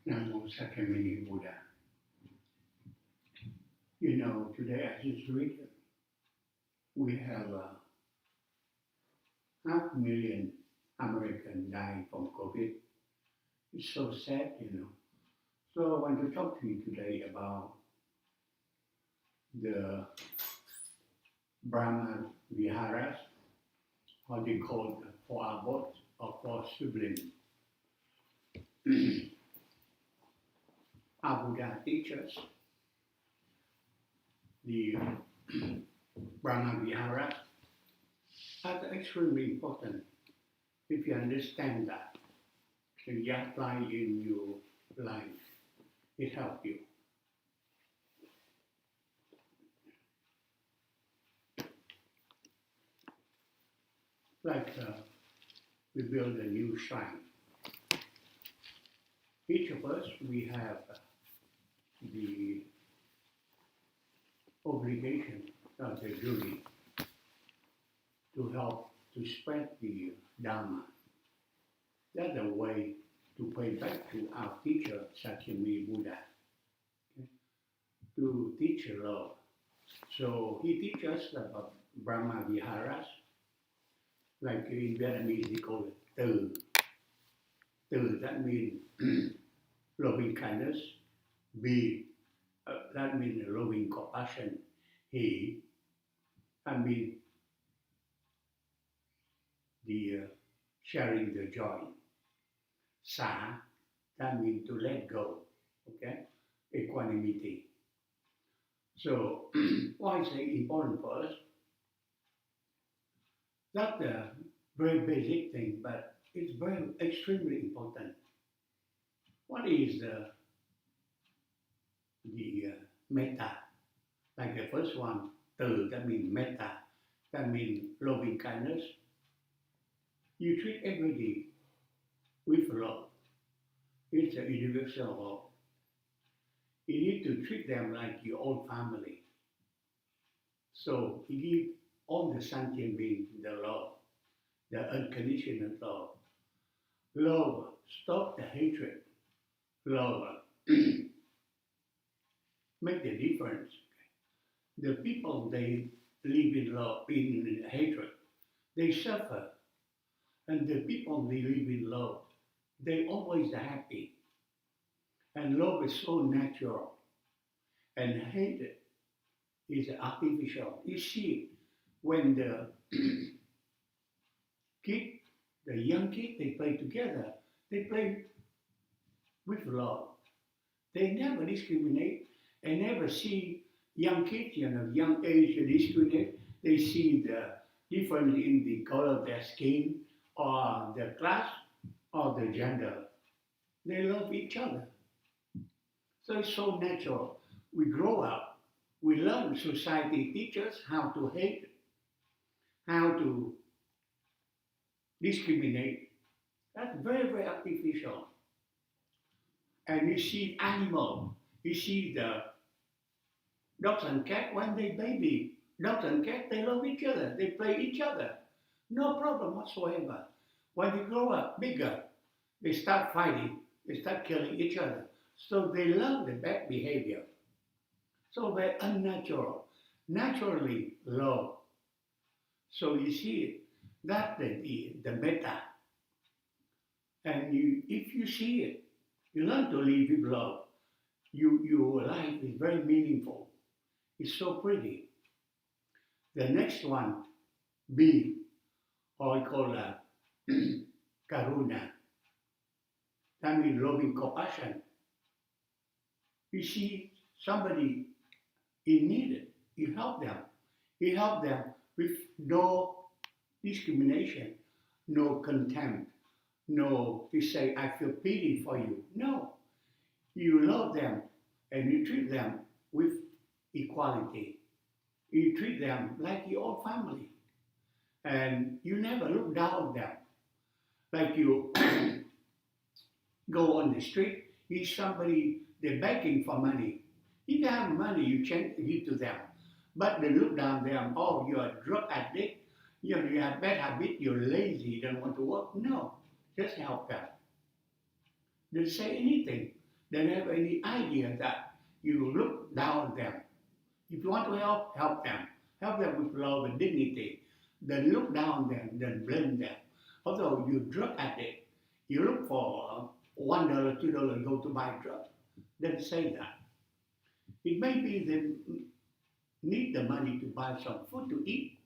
Namo Sakyamuni Buddha. You know, today I just read we have 500,000 Americans dying from COVID. It's so sad, you know. So I want to talk to you today about the Brahmaviharas, how they call the four Abbots or four siblings. Our Buddha teaches the Brahmaviharas are extremely important. If you understand that, and you apply in your life, it helps you. Like we build a new shrine. Each of us, we have the obligation of the duty to help to spread the Dharma. That's a way to pay back to our teacher, Sakyamuni Buddha, okay, to teach love. So he teaches us about Brahma Viharas, like in Vietnamese he call it từ. Từ, that means loving kindness. Be, that means loving compassion. He, that means the sharing the joy. Sa, that means to let go, okay? Equanimity. So, why is it important for us? That's a very basic thing, but it's very extremely important. What is the metta? Like the first one, từ, that means metta, that means loving kindness. You treat everybody with love. It's a universal love. You need to treat them like your own family. So you give all the sentient beings the love, the unconditional love. Love, stop the hatred. Love, make the difference. The people, they live in love, in hatred, they suffer. And the people, they live in love, they always happy. And love is so natural. And hate is artificial. You see, when the kid, the young kid, they play together, they play with love. They never discriminate and never see young kids, you know, young age discriminate. They see the difference in the color of their skin or the class or the gender. They love each other. So it's so natural. We grow up, we learn, society teaches how to hate, how to discriminate. That's very, very artificial. And you see animal, you see the dogs and cats when they baby. Dogs and cats, they love each other, they play each other. No problem whatsoever. When they grow up bigger, they start fighting, they start killing each other. So they learn the bad behavior. So they're unnatural, naturally low. So you see it, that's the metta. And if you see it, you learn to live with love. Your life is very meaningful. It's so pretty. The next one, B, or I call karuna. That means loving compassion. You see somebody in need, you help them. You help them with no discrimination, no contempt, no, you say, I feel pity for you. No, you love them and you treat them with equality. You treat them like your own family. And you never look down on them. Like you go on the street, you see somebody, they're begging for money. If you have money, you give to them. But they look down them, oh, you're a drug addict, you have bad habit, you're lazy, you don't want to work. No, just help them. Don't say anything. They don't have any idea that you look down on them. If you want to help, help them. Help them with love and dignity. Then look down on them, then blame them. Although you drug addict, you look for $1, $2, go to buy drugs. Then say that. It may be they need the money to buy some food to eat.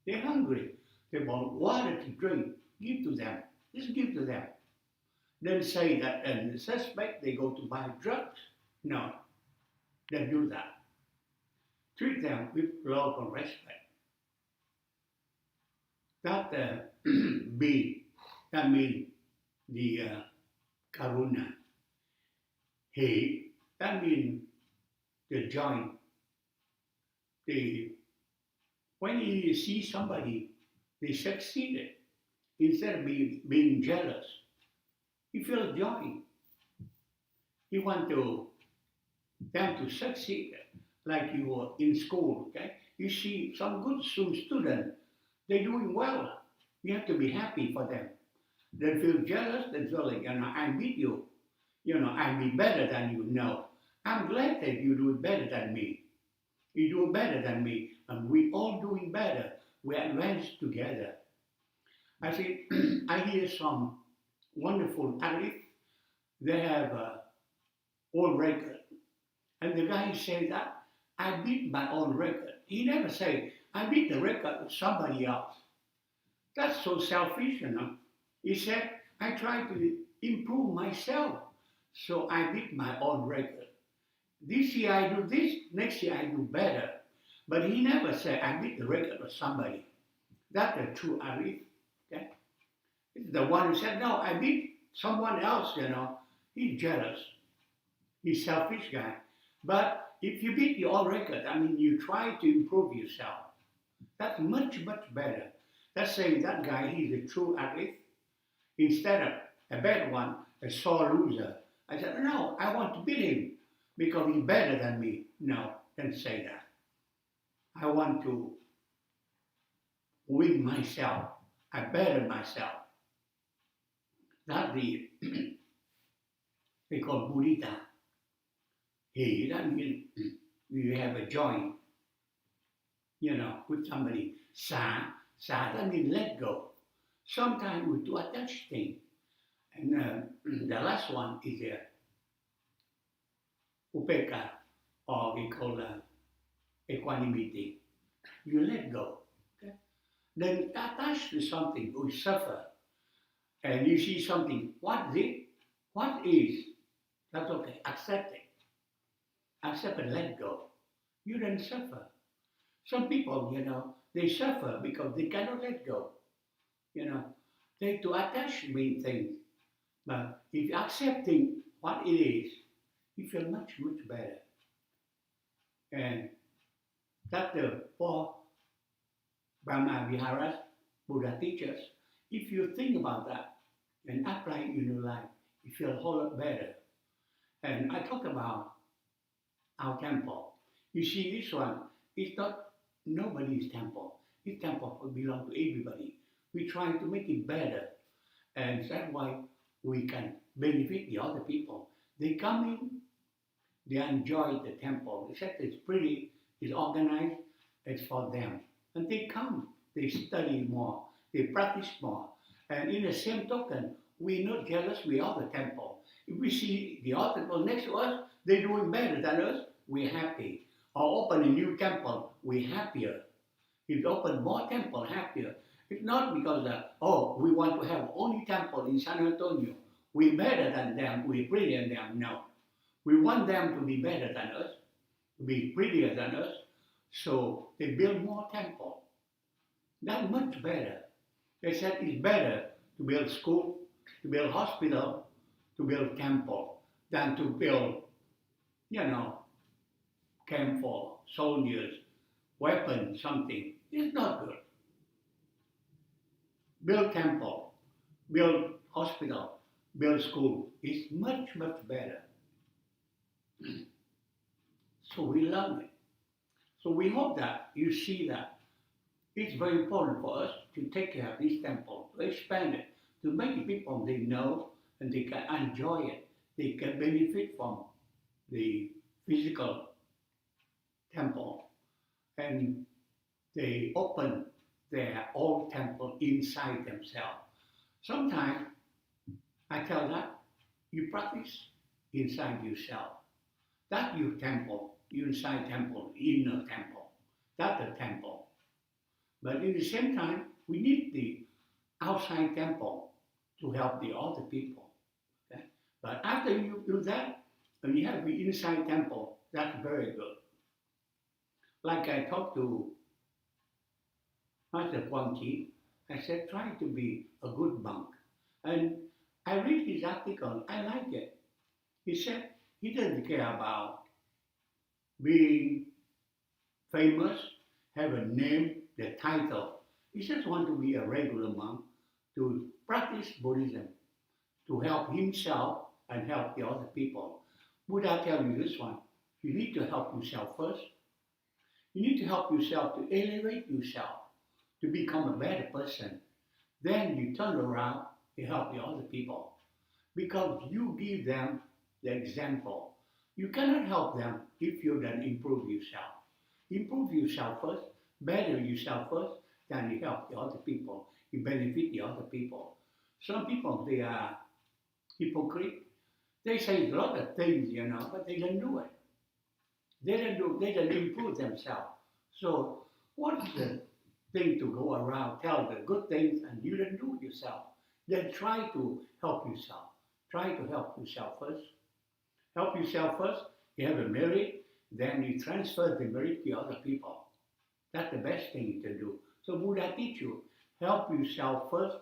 They're hungry. They want water to drink. Give to them. Just give to them. Then say that and the suspect they go to buy drugs. No. Don't do that. Treat them with love and respect. That means the karuna. Hate, that means the joy. When you see somebody, they succeeded, instead of being jealous, you feel joy. You want them to succeed, like you were in school, okay? You see some good student, they're doing well. You have to be happy for them. They feel jealous, they feel like, I beat you. I be better than you. No, I'm glad that you do better than me. You do better than me, and we all doing better. We advance together. I see, I hear some wonderful artists. They have old record, and the guy said that I beat my own record. He never say I beat the record of somebody else. That's so selfish, He said I try to improve myself, so I beat my own record. This year I do this, next year I do better. But he never said I beat the record of somebody. That's a true arif. Okay? It's the one who said, no, I beat someone else, He's jealous. He's a selfish guy. But if you beat your own record, you try to improve yourself. That's much, much better. Let's say that guy, he's a true arif. Instead of a bad one, a sore loser. I said, no, I want to beat him because he's better than me. No, don't say that. I want to win myself. I better myself. That's the, they call Buddhist. Hey, that means you have a joy, with somebody. Sa, that means let go. Sometimes we do attach things. And the last one is upeka, or we call equanimity. You let go. Okay? Then attached to something, we suffer. And you see something, what is it? What is? That's okay, accept it. Accept and let go. You don't suffer. Some people, they suffer because they cannot let go. They to attach mean things. But if you're accepting what it is, you feel much, much better. And that's the 4 Brahmaviharas Buddha teaches. If you think about that and apply it in your life, you feel a whole lot better. And I talk about our temple. You see, this one is not nobody's temple. This temple belongs to everybody. We try to make it better. And that's why we can benefit the other people. They come in, they enjoy the temple. They said it's pretty, it's organized, it's for them. And they come, they study more, they practice more. And in the same token, we're not jealous with other temple. If we see the other temple next to us, they're doing better than us, we're happy. Or open a new temple, we're happier. If you open more temple, happier. It's not because, we want to have only temple in San Antonio. We're better than them, we're prettier than them. No. We want them to be better than us, to be prettier than us, so they build more temple. That's much better. They said it's better to build school, to build hospital, to build temple, than to build, camp for soldiers, weapons, something. It's not good. Build temple, build hospital, build school. It's much, much better. So we love it. So we hope that you see that it's very important for us to take care of this temple, to expand it, to make the people they know and they can enjoy it they can benefit from the physical temple, and they open their own temple inside themselves. Sometimes I tell that you practice inside yourself. That's your temple, your inside temple, inner temple. That's the temple. But at the same time, we need the outside temple to help the other people. Okay? But after you do that, when you have the inside temple, that's very good. Like I talked to Master Quang, I said, try to be a good monk. And I read his article, I like it. He said he doesn't care about being famous, have a name, the title. He just wants to be a regular monk to practice Buddhism, to help himself and help the other people. Buddha tells you this one, you need to help yourself first. You need to help yourself to elevate yourself, to become a better person. Then you turn around to help the other people. Because you give them the example. You cannot help them if you don't improve yourself. Improve yourself first, better yourself first, then you help the other people. You benefit the other people. Some people, they are hypocrite. They say a lot of things, but they don't do it. They don't improve themselves. So what's the thing to go around, tell the good things and you don't do it yourself? Then try to help yourself. Try to help yourself first. Help yourself first. You have a merit, then you transfer the merit to other people. That's the best thing to do. So Buddha teach you, help yourself first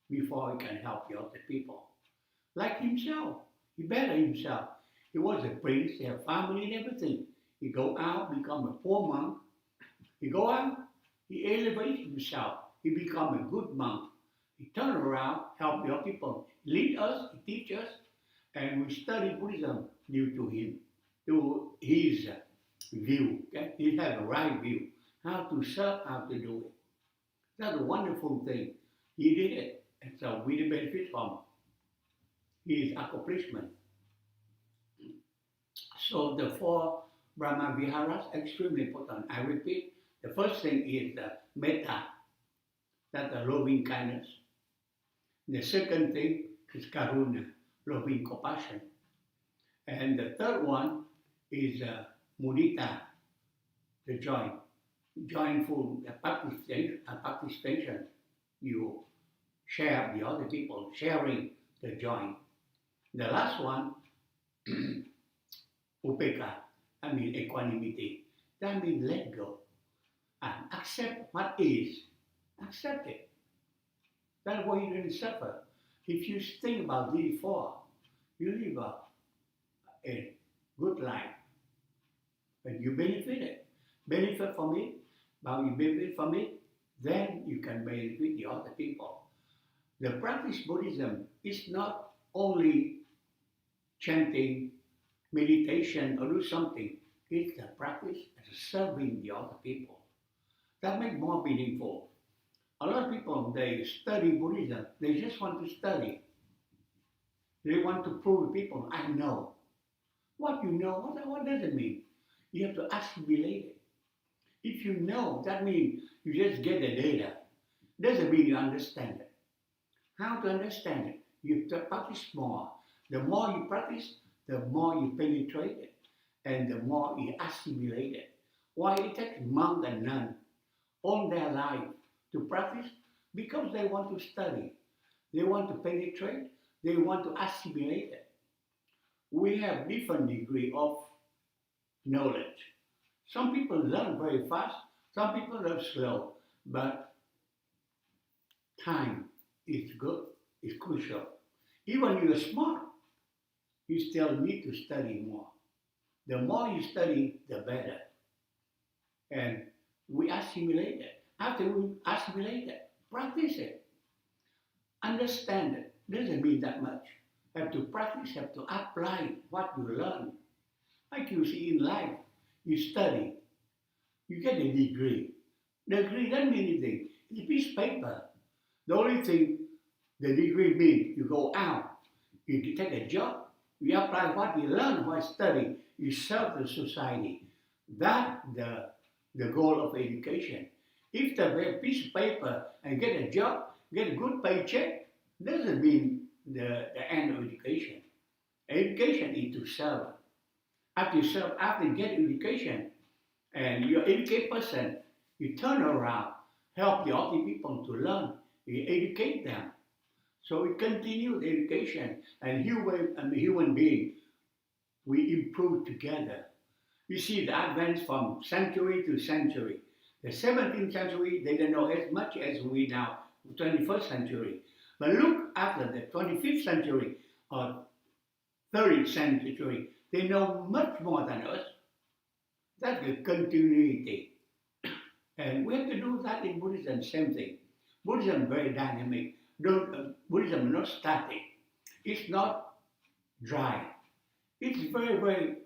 before you can help the other people. Like himself, he better himself. He was a prince, he had family and everything. He go out, become a poor monk. He go out, he elevates himself. He become a good monk. He turn around, help the other people, lead us, he teach us, and we study Buddhism due to him, to his view. Okay? He has a right view, how to serve, how to do it. That's a wonderful thing. He did it, and so we benefit from his accomplishment. So the 4 Brahmaviharas, extremely important. I repeat, the first thing is the metta, that's the loving kindness. The second thing is karuna, loving compassion. And the third one is mudita, the joyful participation. You share the other people, sharing the joy. The last one, upeka, equanimity. That means let go and accept what is. Accept it. That's why you don't suffer. If you think about these 4, you live a good life. But you benefit from it. While you benefit from it, then you can benefit the other people. The practice Buddhism is not only chanting, meditation, or do something. It's the practice of serving the other people. That makes more meaningful. A lot of people, they study Buddhism. They just want to study. They want to prove to people, I know. What you know, what does it mean? You have to assimilate it. If you know, that means you just get the data. Doesn't mean you understand it. How to understand it? You have to practice more. The more you practice, the more you penetrate it, and the more you assimilate it. Why it takes monks and nuns all their life to practice? Because they want to study. They want to penetrate. They want to assimilate it. We have different degree of knowledge. Some people learn very fast. Some people learn slow. But time is good, is crucial. Even you're smart, you still need to study more. The more you study, the better. And we assimilate it. After we assimilate it, practice it. Understand it. Doesn't mean that much. Have to practice, have to apply what you learn. Like you see in life, you study, you get a degree. The degree doesn't mean anything. It's a piece of paper. The only thing the degree means, you go out, you take a job, We apply what we learn, what we study. We serve the society. That's the goal of education. If they have a piece of paper and get a job, get a good paycheck, doesn't mean the end of education. Education is to serve. After you serve, after you get education, and you're an educated person, you turn around, help the other people to learn, you educate them. So we continue the education, and human being, we improve together. You see the advance from century to century. The 17th century, they don't know as much as we now, 21st century. But look after the 25th century or 30th century, they know much more than us. That's the continuity. And we have to do that in Buddhism, same thing. Buddhism is very dynamic. Buddhism is not static. It's not dry. It's very, very,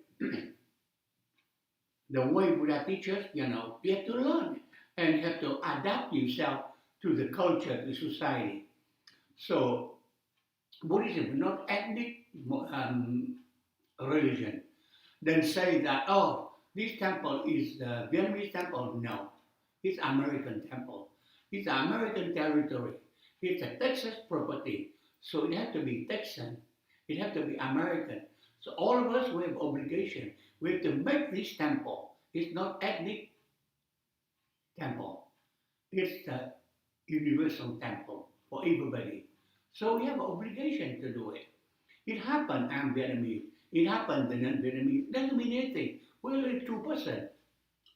the way Buddha teaches, you have to learn and you have to adapt yourself to the culture, the society. So Buddhism is not ethnic religion. Then say that, oh, this temple is the Vietnamese temple. No, it's American temple. It's American territory. It's a Texas property. So it has to be Texan. It has to be American. So all of us, we have obligation. We have to make this temple. It's not ethnic temple. It's a universal temple for everybody. So we have an obligation to do it. It happened, I'm Vietnamese. It happened, the non-Vietnamese. Doesn't mean anything. We're only 2%.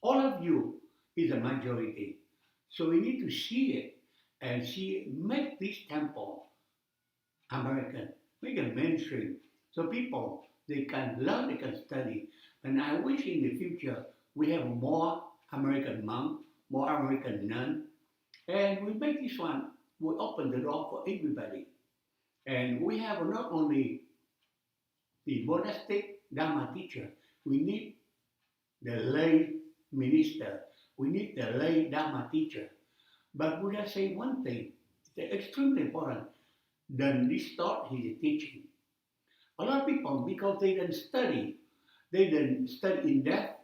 All of you is a majority. So we need to see it and make this temple American, make it mainstream. So people, they can learn, they can study. And I wish in the future we have more American monks, more American nuns. And we make this one, we open the door for everybody. And we have not only the monastic Dharma teacher, we need the lay minister, we need the lay Dharma teacher. But Buddha say one thing, it's extremely important, don't distort his teaching. A lot of people, because they didn't study in depth,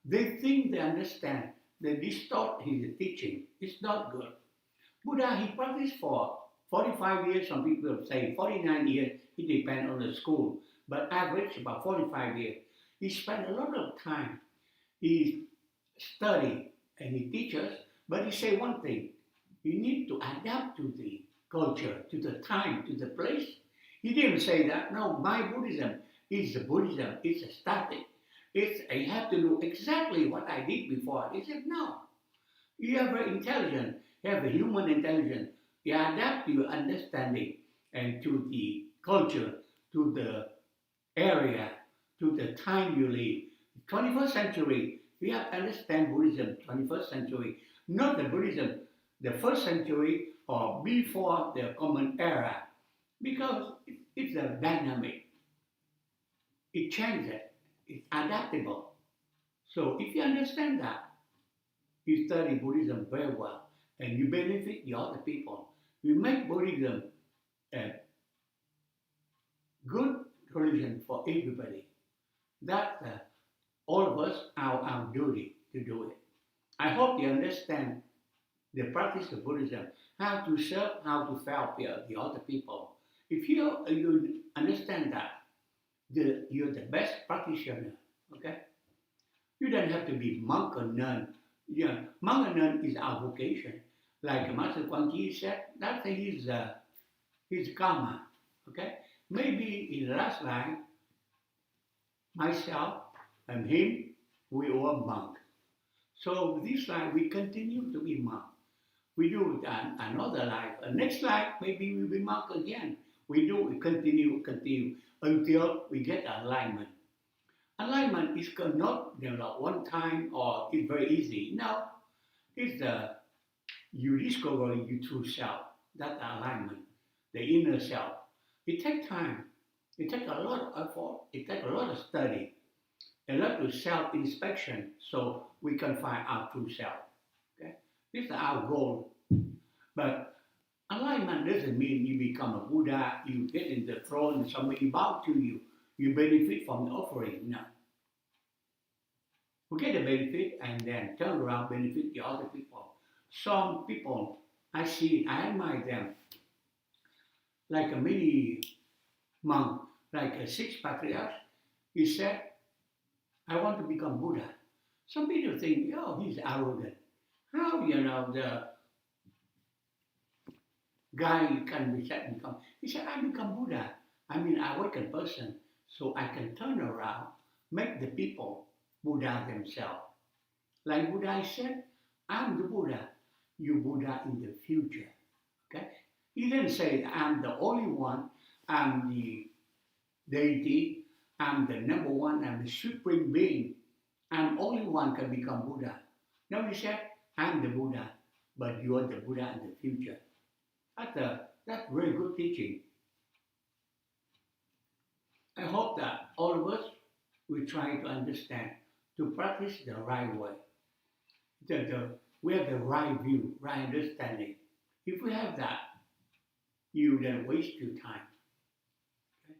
they think they understand, they distort his teaching. It's not good. Buddha, he practiced for 45 years, some people say 49 years, it depends on the school, but average about 45 years. He spent a lot of time. He studied and he teaches, but he say one thing, you need to adapt to the culture, to the time, to the place. He didn't say that, no, my Buddhism is Buddhism, it's a static. I have to do exactly what I did before. He said, no, you are very intelligent, you have a human intelligence, you adapt your understanding and to the culture, to the area, to the time you live. 21st century, we have to understand Buddhism, 21st century, not the Buddhism, the first century or before the Common Era, because it's a dynamic. It changes, it's adaptable. So if you understand that, you study Buddhism very well, and you benefit the other people. You make Buddhism a good religion for everybody. That's all of us, our duty to do it. I hope you understand the practice of Buddhism, how to serve, how to help the other people. If you understand that, you're the best practitioner, okay? You don't have to be monk or nun. Monk or nun is our vocation. Like Master Quang said, that's his karma, okay? Maybe in the last life, myself and him, we were monk. So this life, we continue to be monk. We do another life. Next life, maybe we'll be monk again. We continue until we get alignment. Alignment is not developed one time or it's very easy. No, it's you discover your true self. That's alignment, the inner self. It takes time. It takes a lot of effort. It takes a lot of study, a lot of self-inspection, so we can find our true self. Okay, this is our goal. But alignment doesn't mean you become a Buddha. You get in the throne and somebody bow to you. you benefit from the offering. No. You get the benefit and then turn around, benefit the other people. Some people, I see, I admire them. Like a mini monk, like a 6 patriarchs, he said, I want to become Buddha. Some people think, oh, he's arrogant. How, the guy can become. He said, I become Buddha. I'm an awakened person, so I can turn around, make the people Buddha themselves. Like Buddha said, I'm the Buddha, you Buddha in the future. Okay? He didn't say, I'm the only one, I'm the deity, I'm the number one, I'm the supreme being. I'm only one can become Buddha. No, he said, I'm the Buddha, but you are the Buddha in the future. That's very good teaching. I hope that all of us will try to understand, to practice the right way. We have the right view, right understanding. If we have that, you then waste your time. Okay?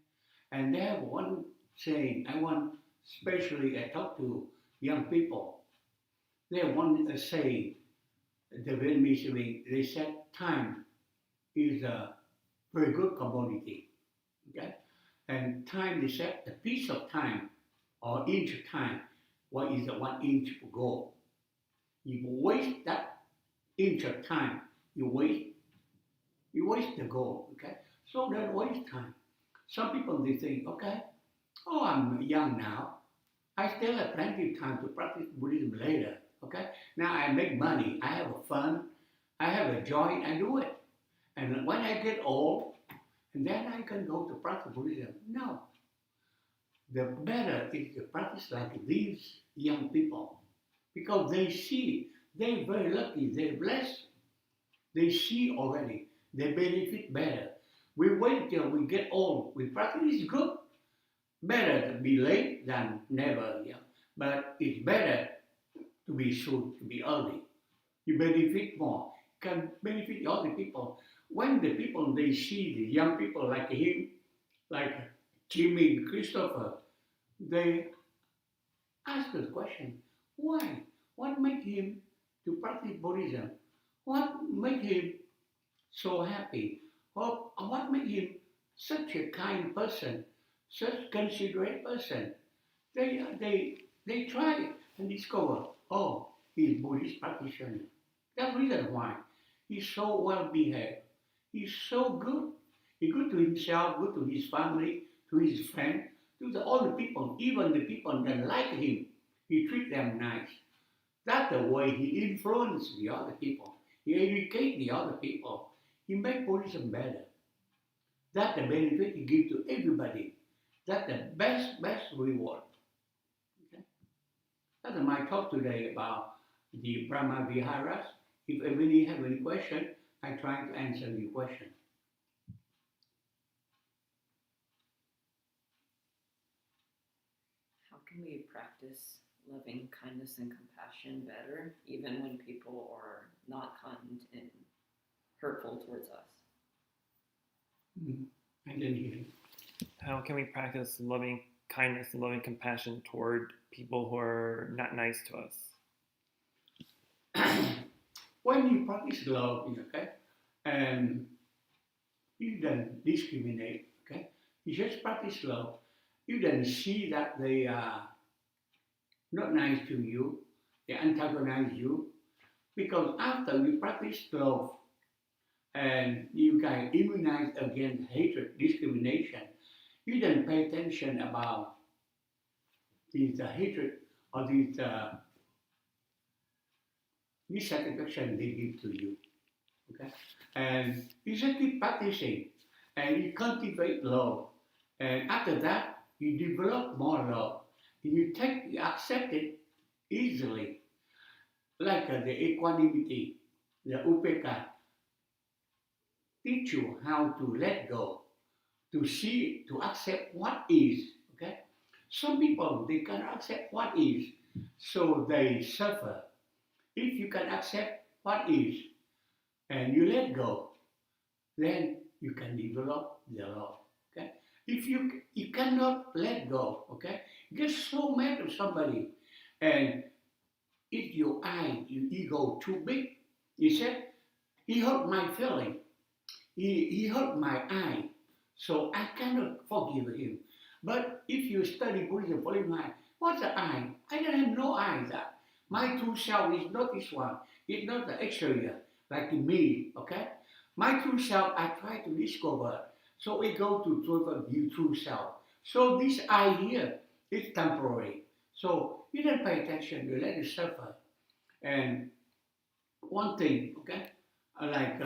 And they have one saying, especially I talk to young people, they have one saying, the Vietnamese, they said time is a very good commodity. Okay? And time, they said, a piece of time or inch of time, what is the 1 inch of gold? You waste that inch of time, you waste the goal, okay? So that waste time. Some people, they think, okay, oh, I'm young now. I still have plenty of time to practice Buddhism later, okay? Now I make money, I have a fun, I have a joy, I do it. And when I get old, and then I can go to practice Buddhism. No. The better is to practice like these young people. Because they see, they're very lucky, they're blessed. They see already, they benefit better. We wait till we get old, we practice is good. Better to be late than never, yeah. But it's better to be soon, to be early. You benefit more, can benefit the other people. When the people, they see the young people like him, like Jimmy, Christopher, they ask the question, why? What made him to practice Buddhism? What made him so happy? What made him such a kind person, such considerate person? They try and discover, oh, he's Buddhist practitioner. That's the reason why. He's so well behaved. He's so good. He's good to himself, good to his family, to his friends, to all the people, even the people that like him. He treats them nice. That's the way he influences the other people. He educates the other people. He makes Buddhism better. That's the benefit he gives to everybody. That's the best reward. Okay? That's my talk today about the Brahmaviharas. If anybody have any question, I try to answer your question. How can we practice loving kindness and compassion better, even when people are not kind and hurtful towards us? I didn't hear you. How can we practice loving kindness and loving compassion toward people who are not nice to us? When you practice love, okay, and you don't discriminate, okay, you just practice love. You don't see that they are not nice to you, they antagonize you, because after you practice love and you can immunize against hatred, discrimination, you don't pay attention about this hatred or this dissatisfaction they give to you. Okay? And you just keep practicing and you cultivate love. And after that, you develop more love. You accept it easily. Like the equanimity, the upekkha, teach you how to let go, to see, to accept what is. Okay? Some people, they cannot accept what is, so they suffer. If you can accept what is and you let go, then you can develop the love. Okay? If you cannot let go, okay? Get so mad at somebody, and if your your ego too big, he said, he hurt my feeling, he hurt my eye, so I cannot forgive him. But if you study Buddhism for a while, what's the eye? I don't have no eye. That my true self is not this one. It's not the exterior like me. Okay, my true self I try to discover. So we go to view true self. So this I here is temporary. So you don't pay attention. You let it suffer. And one thing, okay, like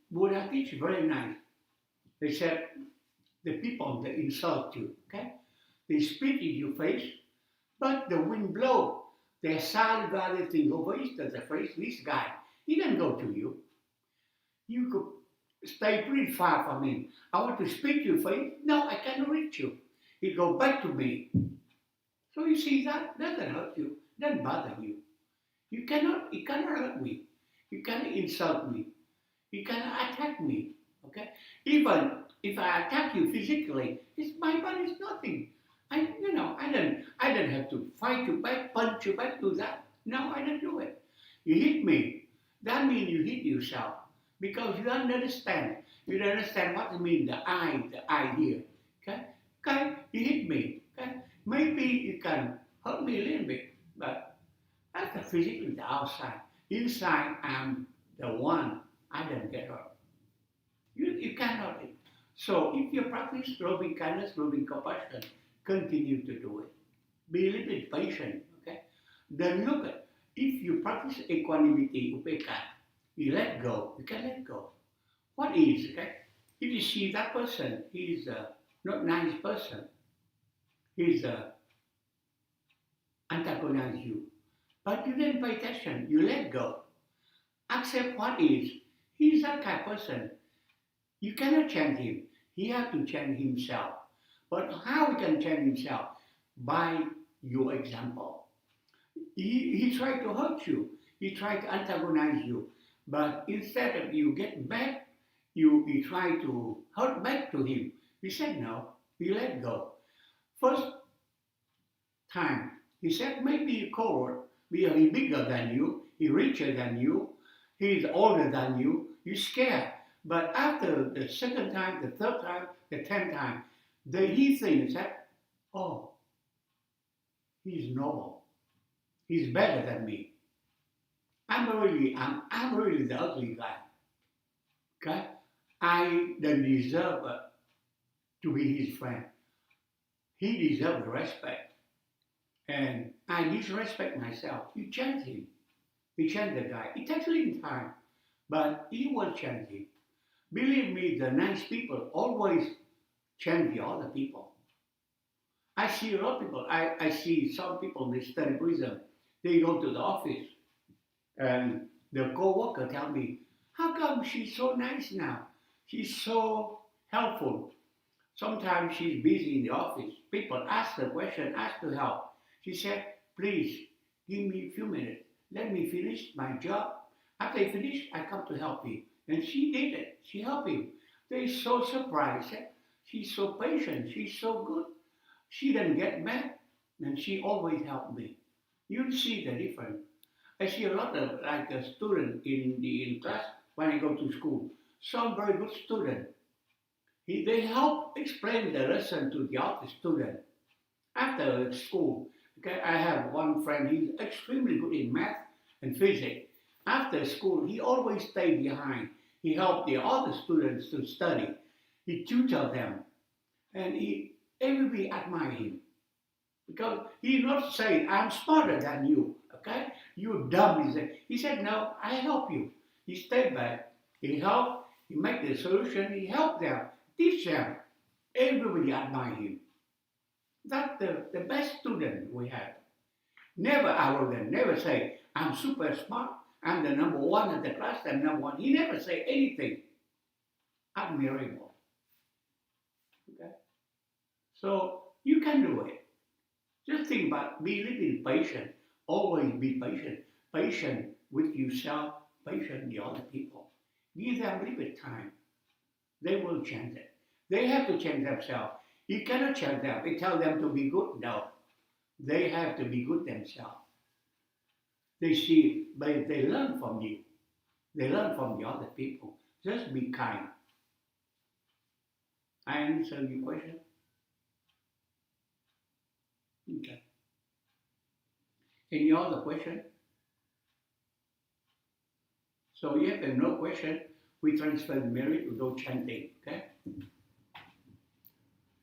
Buddha teach very nice. They said the people that insult you, okay, they spit in your face, but the wind blow. They silent rather think over the face. This guy, he didn't go to you. You could stay pretty far from him. I want to spit your face. No, I cannot reach you. He go back to me. So you see that doesn't hurt you, doesn't bother you. You cannot hurt me. You cannot insult me. You cannot attack me. Okay? Even if I attack you physically, it's my body is nothing. I don't have to fight you back, punch you back, do that. No, I don't do it. You hit me. That means you hit yourself. Because you don't understand. You don't understand what it means, the I here. Okay? Okay, you hit me. Okay? Maybe you can hurt me a little bit, but that's the physically the outside. Inside, I'm the one. I don't get hurt. You cannot. So if you practice loving kindness, loving compassion, continue to do it. Be a little bit patient. Okay. Then look at if you practice equanimity, upeka, you let go. You can let go. What is okay? If you see that person, he's a not nice person. He's a antagonize you. But you didn't pay attention. You let go. Accept what is. He's that kind of person. You cannot change him. He has to change himself. But how he can change himself? By your example. He tried to hurt you. He tried to antagonize you. But instead of you get back, you try to hurt back to him. He said no. He let go. First time, he said maybe you coward because he's bigger than you, he's richer than you, he's older than you, you're scared. But after the second time, the third time, the 10th time, he thinks that, oh, he's noble. He's better than me. I'm really the ugly guy. Okay? I don't deserve to be his friend. He deserves respect. And I disrespect myself. You change him. You change the guy. It takes a little time, but you will change him. Believe me, the nice people always change the other people. I see a lot of people. I see some people, they study Buddhism. They go to the office and the co-worker tell me, how come she's so nice now? She's so helpful. Sometimes she's busy in the office. People ask her question, ask her help. She said, please, give me a few minutes. Let me finish my job. After I finish, I come to help you. And she did it. She helped him. They're so surprised. She's so patient. She's so good. She didn't get mad. And she always helped me. You see the difference. I see a lot of like a student in class when I go to school. Some very good student. They help explain the lesson to the other student. After school, okay, I have one friend, he's extremely good in math and physics. After school, he always stayed behind. He helped the other students to study. He tutored them. And everybody admired him. Because he not saying, I'm smarter than you, okay? You're dumb, he said, no, I help you. He stayed back. He helped, he made the solution, he helped them, teach them. Everybody admired him. That's the best student we have. Never arrogant, never say, I'm super smart, I'm the number one in the class, I'm number one. He never say anything. Admirable. Okay? So you can do it. Just think about be a little patient. Always be patient. Patient with yourself, patient with the other people. Give them a little bit time. They will change it. They have to change themselves. You cannot change them. You tell them to be good. No. They have to be good themselves. They see, but they learn from you. They learn from the other people. Just be kind. I answer your question? Okay. Any other question? So if there's no question, we transfer the merit to go chanting, okay?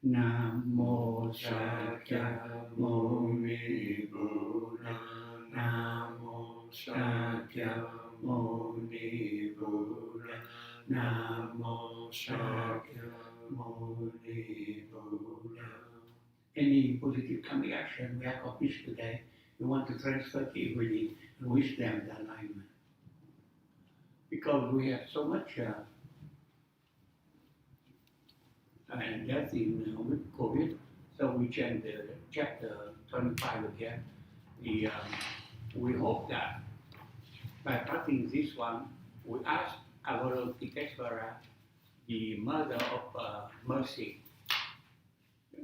Namo Shakyamuni Buddha. Namo Shakyamuni Buddha. Namo Shakyamuni Buddha. Any positive coming action we accomplished today, we want to transfer to everybody and wish them the alignment. Because we have so much and death in with COVID, so we chant the chapter 25 again. We hope that by practicing this one, we ask our Lord Thich, the Mother of Mercy,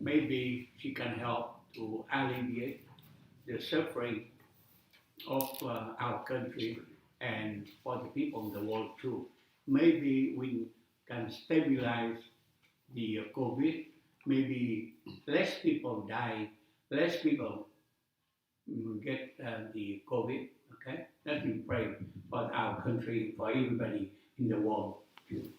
maybe she can help to alleviate the suffering of our country and for the people in the world too. Maybe we can stabilize the COVID, maybe less people die, less people get the COVID, okay? Let me pray for our country, for everybody in the world too.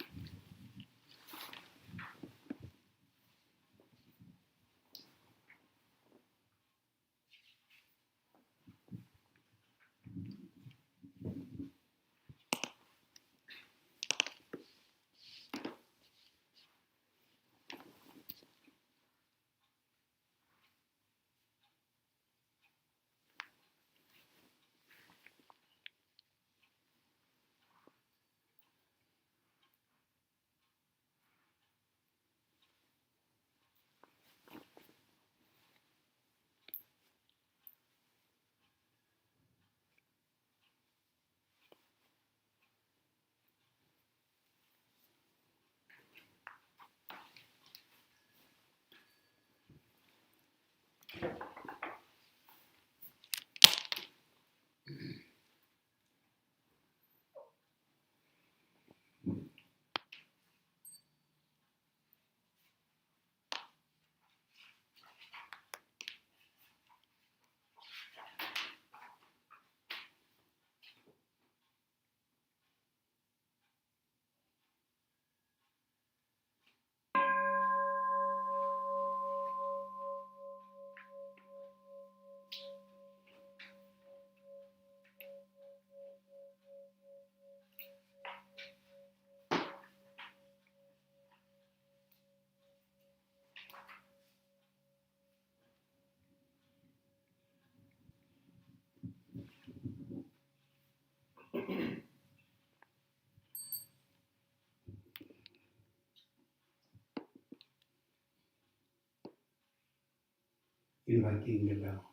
Inviting the bell.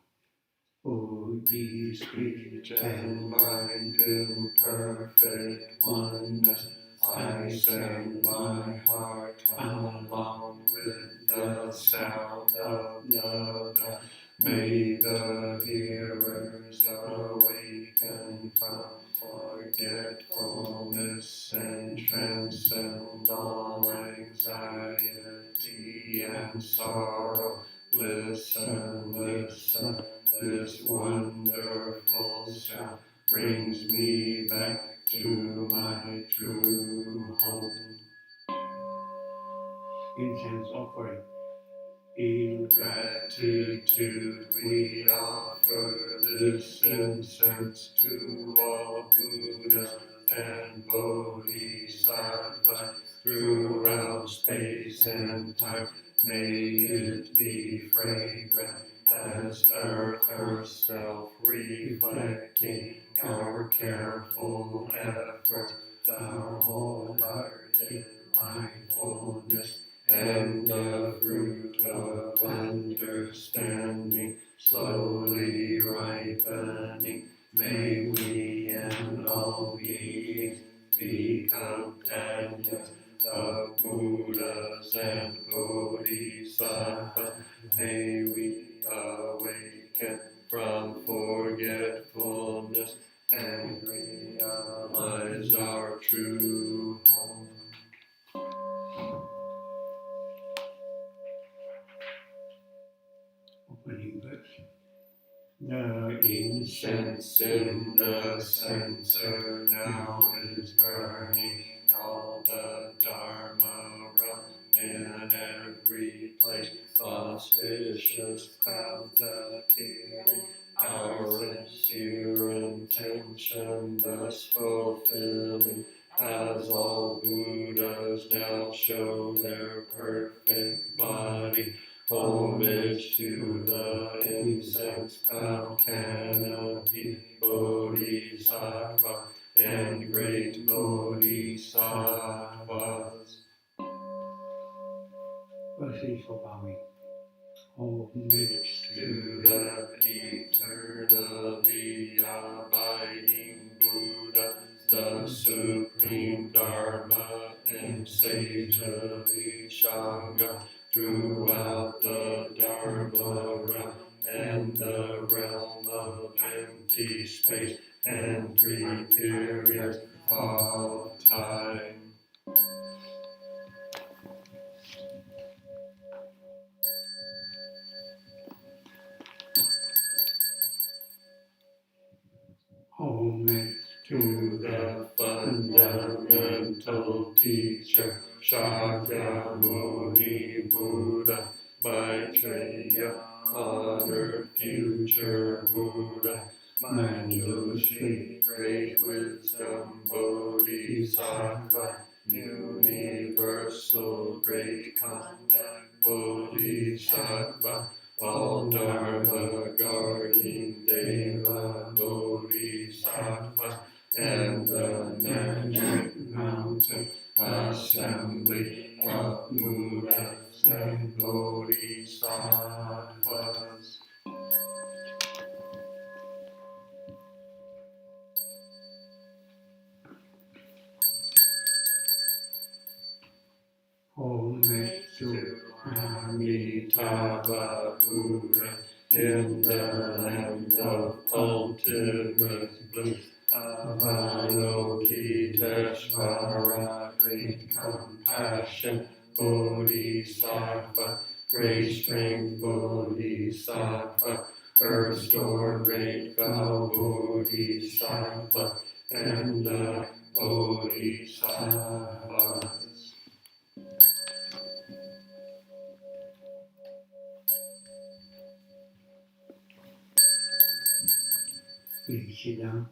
O these speech and mind in perfect oneness, I send my heart along with the sound of love. May the hearers awaken from forgetfulness and transcend all anxiety and sorrow. Listen, listen, this wonderful sound brings me back to my true home. Incense offering. In gratitude we offer this incense to all Buddhas and Bodhisattvas throughout space and time. May it be fragrant as earth herself, reflecting our careful efforts, our wholehearted mindfulness, and the fruit of understanding slowly ripening. May we and all beings be companions of Buddhas and Bodhisattvas, may we awaken from forgetfulness and realize our true home. Opening verse. The Incense in the censer now is burning, all the Dharma realm in every place, auspicious clouds appearing, our sincere intention thus fulfilling, as all Buddhas now show their perfect body. Homage to the incense cloud canopy, Bodhisattva and great Bodhisattvas. verses for bowing. Homage to the eternally abiding Buddha, the supreme Dharma and sage of Vishanga, throughout the Dharma realm and the realm of empty space and 3 periods of time. Homage To the fundamental teacher, Shakyamuni Buddha, Maitreya, honored future Buddha, Manjushri, great wisdom Bodhisattva, universal great conduct Bodhisattva, all Dharma guardian Deva Bodhisattva, and the magic mountain assembly of Buddhas and Bodhisattvas. homage to Amitabha Buddha in the land of ultimate bliss. Avalokiteshvara, great compassion, Bodhisattva, great strength, Bodhisattva, earth store, great vow, Bodhisattva, and the Bodhisattvas. Please sit down.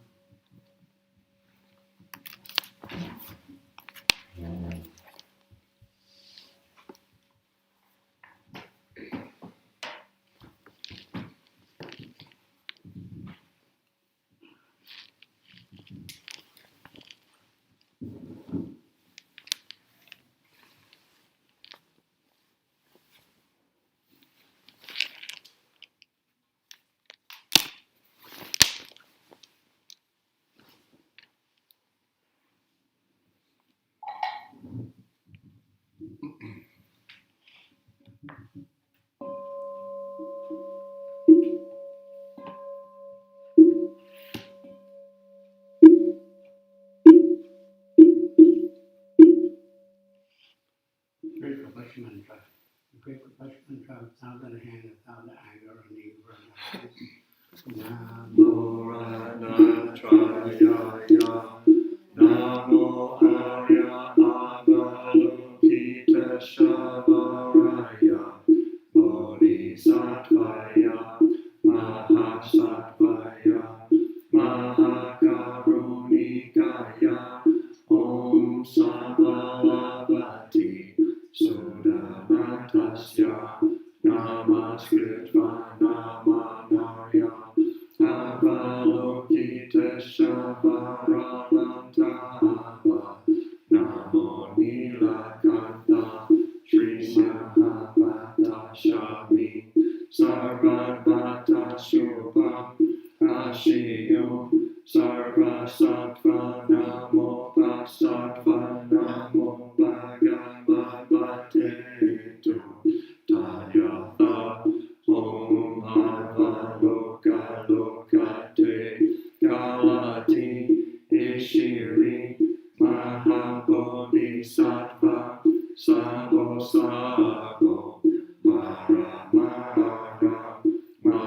Great compassion mantra. Great compassion mantra without the hand, without the anger, or the Namo Ranatra Yaya, Namo Arya Avalokiteshvaraya, Bodhisattvaya, Mahasattvaya, Mahakarunikaya, Om Samalavati, Sudanatasya, Namaskritva Namanaya, Avalokiteshvaralantava, Namo Nilakanta, Sri Mahabhata Shami, Sarvabhata Shubham, Ashiyo, Sarva Sattva Namo Pasattva Namo Bhagavate.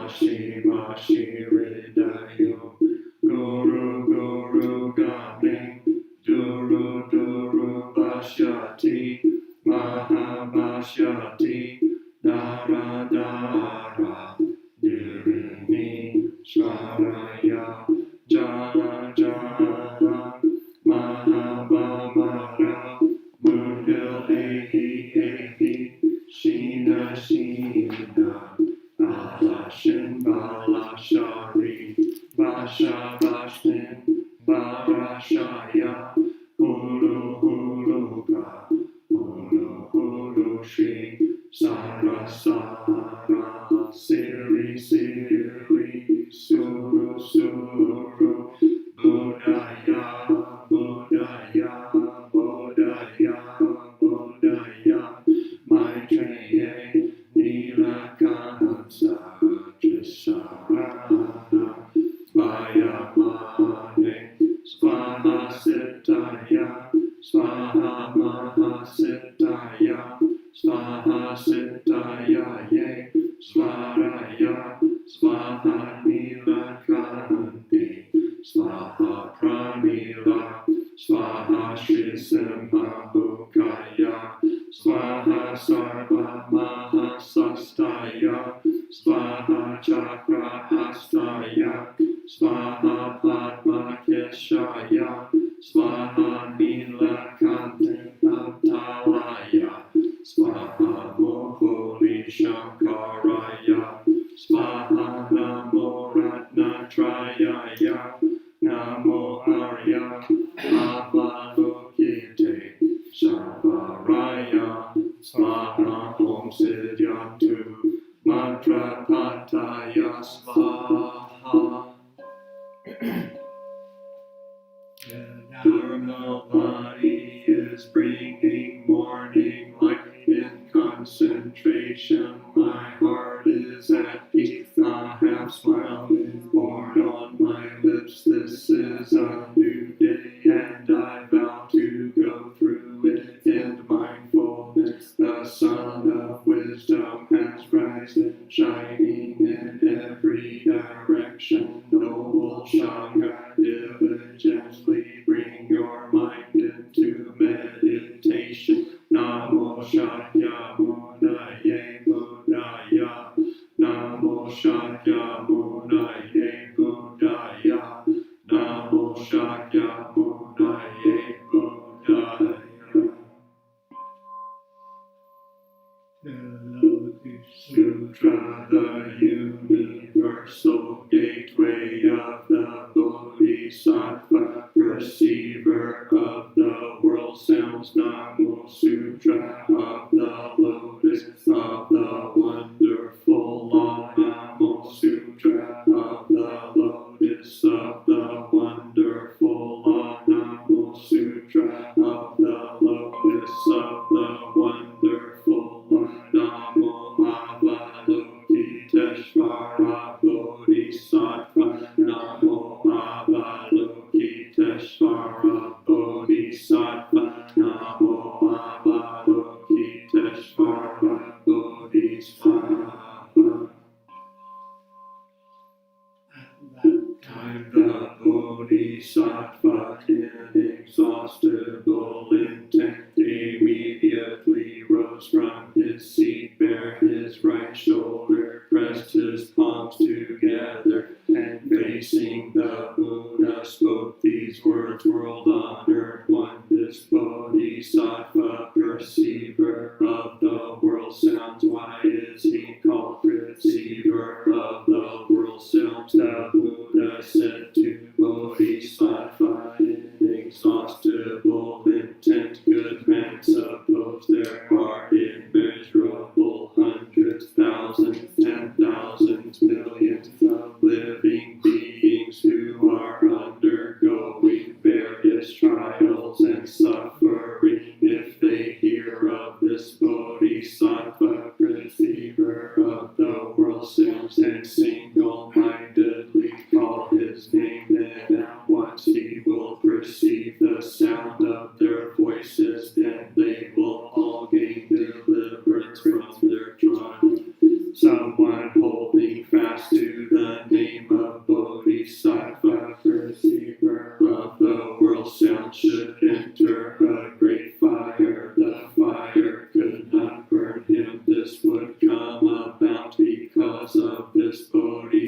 Shiva Shiridayo, Guru Guru Gami, Duru Duru Vashyati, Mahabhashyati, Dara Dara, Dirini, Swaraya, Jara Jara, Mahabhamara, Mundil Ehi Ehi, Shina Shina, Alashin Balashari, Vasha Vashin, Varashaya, Hulu Huluka, Hulu Hulu Shri, Sara Sara, Siri Siri, Suru Suru, Buddhaya, Buddhaya, Buddhaya, Buddhaya, Maitreya, Nilakanta, Trisharana, Vayamane, Svaha Siddhaya, Svaha Mahasiddhaya, Svaha Siddhaya Ye, Svaraya, Svaha Nilakanti, Svaha Pranila, Svaha Shrisimha Bhukaya, Svaha Sarva Mahasastaya, Svaha Chakra Hastaya, Svaha Padma Keshaya, Svaha Nilakanti Antalaya, Svaha Moholi Shankaraya, Svaha Namo Ratnatrayaya, Namo Arya Avalokite, Sarvaraya, Svaha Om Siddhyantu, Mantra Pataya Svaha. The Dharma body is bringing morning light in concentration. My heart is at peace. A half smile is born on my lips. This is a new day, and I vow to go through it in mindfulness. The sun of wisdom has risen, shining in every direction. Noble Shanga, diligently bring your mind into meditation. Namo Shakyamuni Buddhaya, Namo Shakyamuni Buddhaya, Namo Shakyamuni Buddhaya. The Lotus Sutra, the universal gateway of the Bodhisattva, perceiver of the world sounds. Namo Sutra of the Lotus of the wonderful law. Namo Sutra of the Lotus of the wonderful law. Namo Sutra of the Lotus of the wonderful law. Namo Avalokiteshvara Bodhisattva, Namo Avalokiteshvara Bodhisattva, Namo Avalokiteshvara Bodhisattva. At that time the Bodhisattva, in inexhaustible intent, immediately rose from his seat, bare his right shoulder, pressed his palms together, and facing the Buddha spoke these words: world honored one, this Bodhisattva, perceiver of the world sounds. Why is he called perceiver of the world sounds? The Buddha said to Bodhisattva, in inexhaustible intent,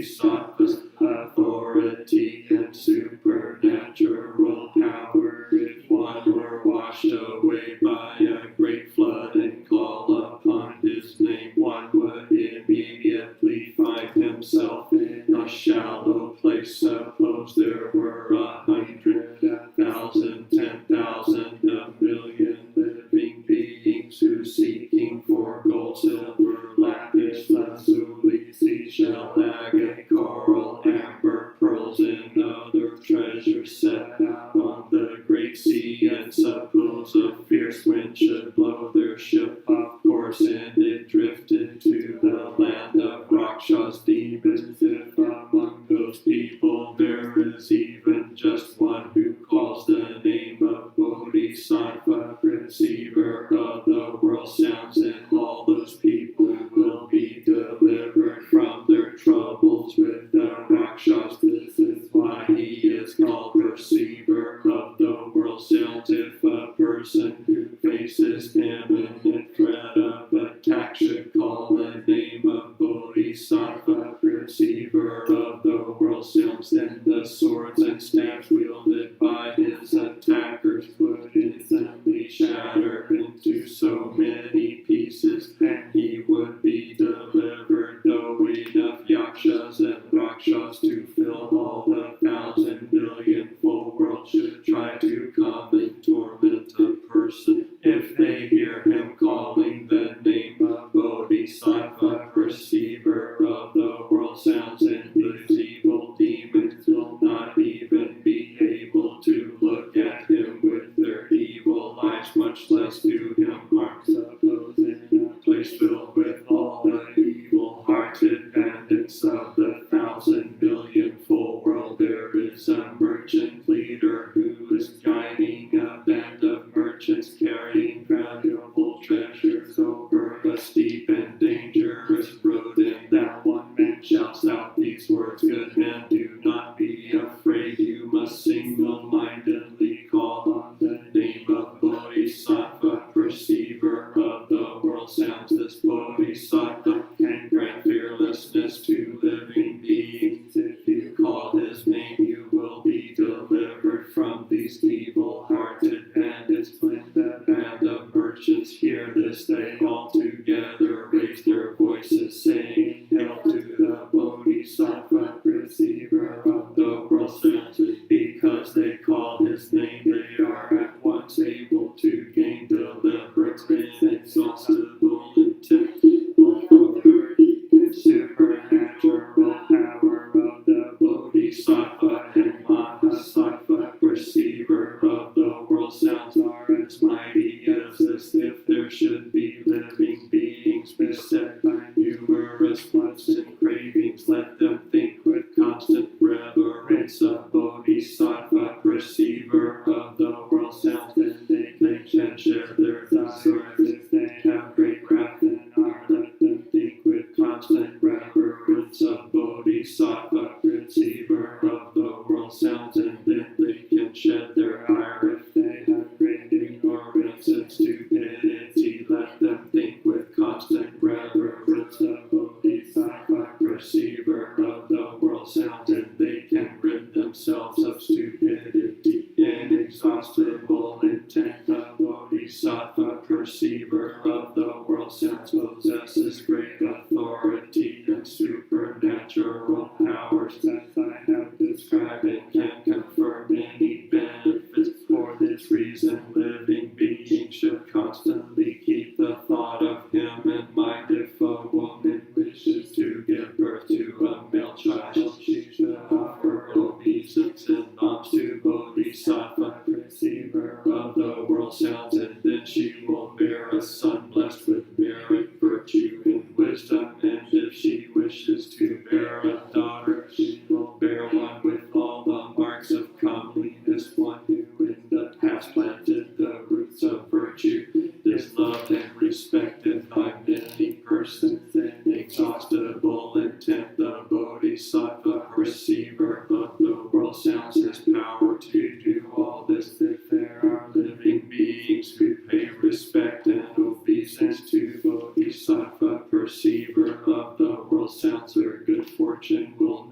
Bodhisattva's authority and supernatural power. If one were washed away by a great flood and call upon his name, one would immediately find himself in a shallow place. Suppose there were 100, 1,000, 10,000, 1,000,000 living beings who seeking for gold, silver, lapis lazuli, seashell, agate, coral, amber, pearls, and other treasures set out on the great sea. And suppose a fierce wind should blow their ship off course, and it drifted to the land of Rakshas, demons. If among those people there is even just one who calls the name of Bodhisattva, receiver of the world sounds, and all those people will be delivered from their troubles with the Rakshas. This is why he is called receiver of the world sounds. If a person who faces imminent threat of attack should call the name of Bodhisattva, receiver of the world sounds, then the swords and staves wielded by his attackers would instantly shatter into so many pieces, and he would be delivered. Though enough yakshas and rakshas to fill all the 1,000,000,000 full world should try to come and torment a person, if they hear him calling the name of Bodhisattva, receiver of the world sounds, and these evil demons will not even be able to look at him with their evil eyes, much less do him harm. Suppose in a place filled with all the evil-hearted bandits of the 1,000,000,000 full world, there is a merchant leader who is guiding a band of merchants carrying valuable treasures over a steep and dangerous road. And that one man shouts out these words: "Good men, do not be afraid. You must single-mindedly call on the name of Bodhisattva, receiver of the world sounds." This Bodhisattva can grant fearlessness to living beings. If you call his name, you will be delivered from these evil-hearted bandits. When the band of merchants hear this, they all together raise their voices, saying, "Hail to the Bodhisattva, receiver of the world sounds." Because they call his name, they are at once able to gain deliverance, inexhaustible intellectual authority, and supernatural power of the Bodhisattva and Mahasattva, receiver of the world sounds, are as mighty as this. If there should be living beings beset by numerous wants and cravings, let them think with constant reverence of Bodhisattva, receiver of the world sounds, then they can share their desires. If they have great wrath and are, let them think with constant reverence of Bodhisattva, receiver of the world sounds, and then they can shed their ire. If they have great ignorance and stupidity, let them think with constant reverence of Bodhisattva, receiver of the world sounds, and they can rid themselves of stupidity. Inexhaustible intent of Bodhisattva, perceiver of the world sounds, possesses great authority and supernatural powers, as I have described, and can confer many benefits. For this reason, living beings should constantly keep the thought of him in mind. If a woman wishes to give birth to a male child, she should offer obeisance and alms to Bodhisattva, receiver of the world sounds, and then she will bear a son blessed with merit, virtue, and wisdom. And if she wishes to bear a daughter, she will bear one with all the marks of comeliness, one who in the past planted the roots of virtue, is loved and respected by many persons. Inexhaustible intent, the Bodhisattva, receiver of the world sounds, has power to do all this. If there are living beings who pay respect and obeisance to Bodhisattva, perceiver of the world sounds, their good fortune will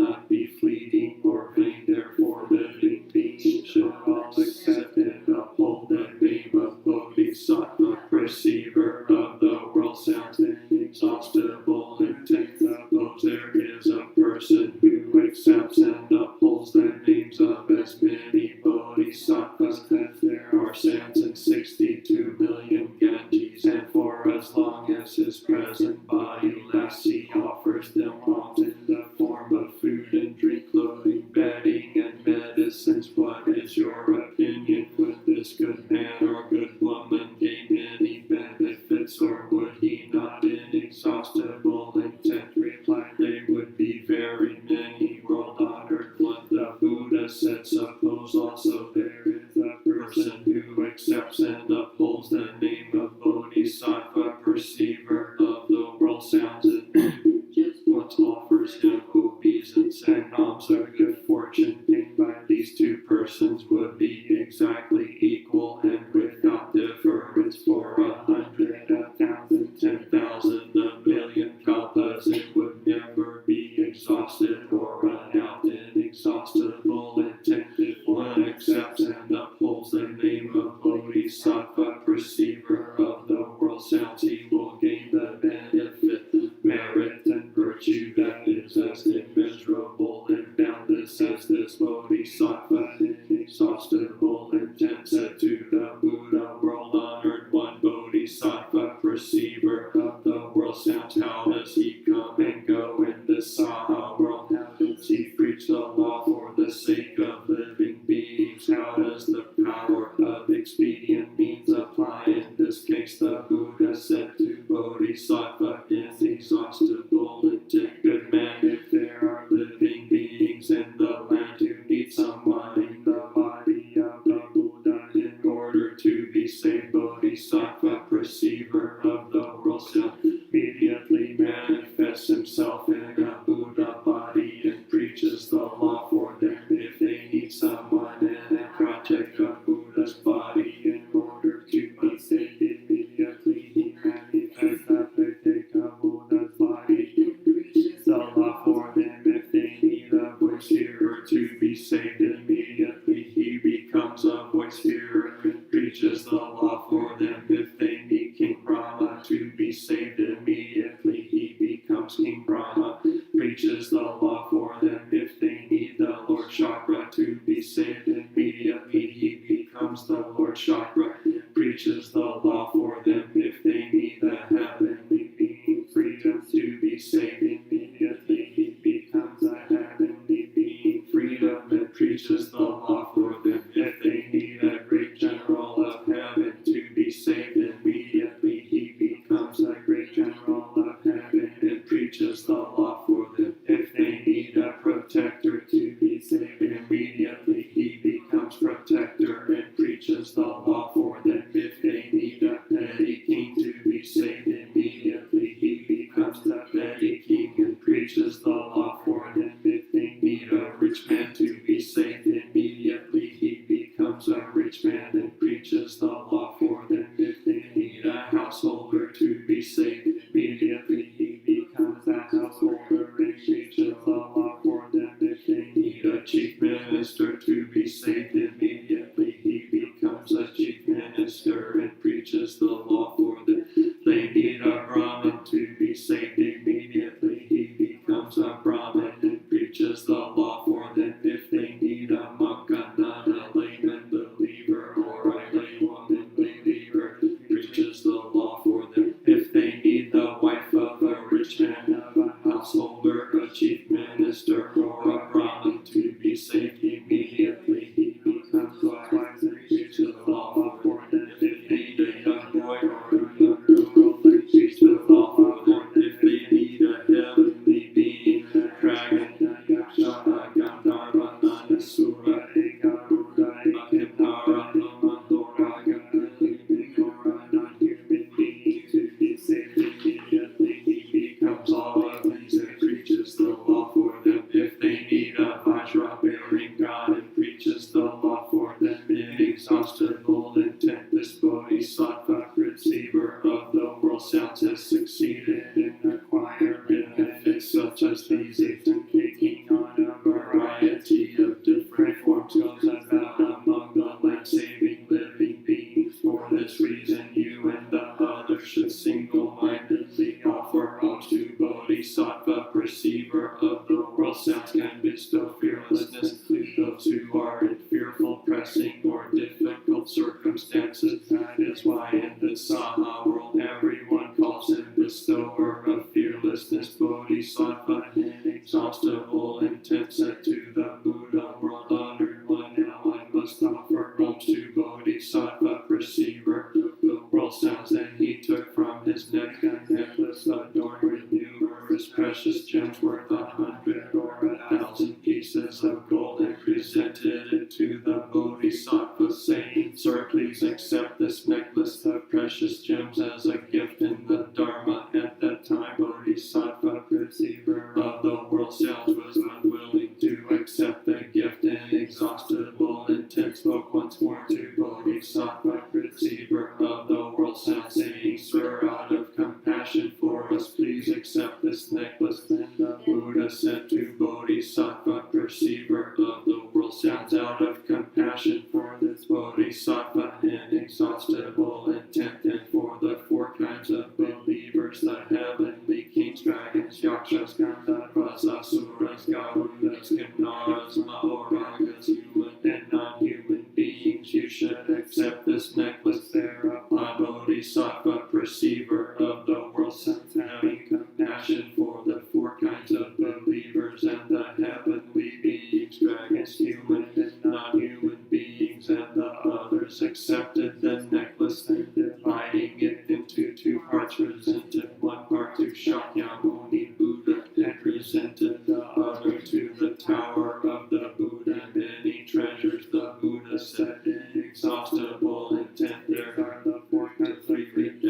exhausted or run out, inexhaustible intent. If one accepts and upholds the name of Bodhisattva, perceiver of the world sounds, he will gain the benefit, merit, and virtue that is as immeasurable and boundless as this Bodhisattva. Inexhaustible intent said to the Buddha, world honored one, Bodhisattva, perceiver of the world sounds. How does he come and go in this Saha world? How does he preach the law for the sake of living beings? How does the power of expedient means apply? In this case, the Buddha said to Bodhisattva, inexhaustible intent, good man, if there are living beings in the land who need someone in the body of the Buddha in order to be saved, Bodhisattva, perceiver of the world sound, immediately manifests himself in a Buddha body and preaches the law for them. If they need someone in a project of Buddha's body in order to be saved, immediately he manifests the project of Buddha's body and preaches the law for them. If they need a voice hearer to be saved, immediately he becomes a voice hearer and preaches the law for them. If they need King Brahma to be saved, immediately he becomes King Brahma, preaches the law for them. If they need the Lord Chakra to be saved, immediately he becomes the Lord Chakra, preaches the law for them. If they need the heavenly being freedom to be saved, immediately he becomes a heavenly being freedom and preaches the law for them. If they need a great general of heaven to be saved, immediately he becomes a great general of heaven and preaches the law for them. If they need a protector to be saved, immediately he becomes protector and preaches the law for them. If they need a petty king to be saved, immediately he becomes a petty king and preaches the law for them. If they need a rich man to be saved, immediately he becomes a rich man and preaches the law for them. If they need a householder to be saved, immediately he becomes a householder and preaches the law for them. If they need a chief minister to be saved, immediately he becomes a chief minister and preaches the law for them. They need a Brahmin to be saved, immediately he becomes a Brahmin and preaches the law for them. If they need a monk, a nun, a layman believer, or a laywoman believer, preaches the law for them. If they need the wife of a rich man, of a householder, a chief minister, or a Brahmin to be saved, immediately he becomes wise and preaches the law for them. If they need a young boy or a young girl, they preach the law for them. If they need a heavenly being, a dragon, a yaksha, a gandharva, a asura, a garuda, a kinnara, a mandoraga, a living or a non-human being to be saved, immediately he becomes all of these and preaches the law for them. If they need a vajra bearing god and preaches the law for them, inexhaustible intent, this Bodhisattva, receiver of the world sounds, has succeeded in acquiring benefits such as these, and taking on a variety of different forms, goes about among the land saving living beings. For this reason, you and the others should single-mindedly offer alms to Bodhisattva, perceiver of the world sounds, can bestow fearlessness to those who are in fearful, pressing, or difficult circumstances. That is why in the Saha world everyone calls him bestower of fearlessness, Bodhisattva, inexhaustible intent said to the Buddha, world honored one. Now I must offer alms to Bodhisattva, perceiver of the world sounds. Then he took from his neck a necklace adorned with numerous precious gems worth 100 or 1,000 pieces of gold, and presented it to the Bodhisattva, saying, Sir, please accept this necklace of precious gems as a gift in the Dharma. At that time, Bodhisattva, perceiver of the world sounds, was unwilling to accept the gift. Inexhaustible intent spoke once more to Bodhisattva, perceiver of the world sounds, saying, Sir, out of compassion for us, please accept this necklace. Then the Buddha said to to Bodhisattva, perceiver of the world sounds. Out of compassion for this Bodhisattva, inexhaustible intent, and for the four kinds of believers, the heavenly kings, dragons, yakshas, gandharvas, asuras, garudas, kinnaras, mahoragas, human and non-human beings, you should accept this necklace. Thereupon Bodhisattva, perceiver of the world sounds, having compassion for the four kinds of believers and the heavenly beings, dragons, human and non-human beings, and the others, accepted the necklace, then dividing it into two parts, presented one part to Shakyamuni Buddha, and presented the other to the tower of the Buddha. Many treasures the Buddha said, inexhaustible intent. There are the four kinds of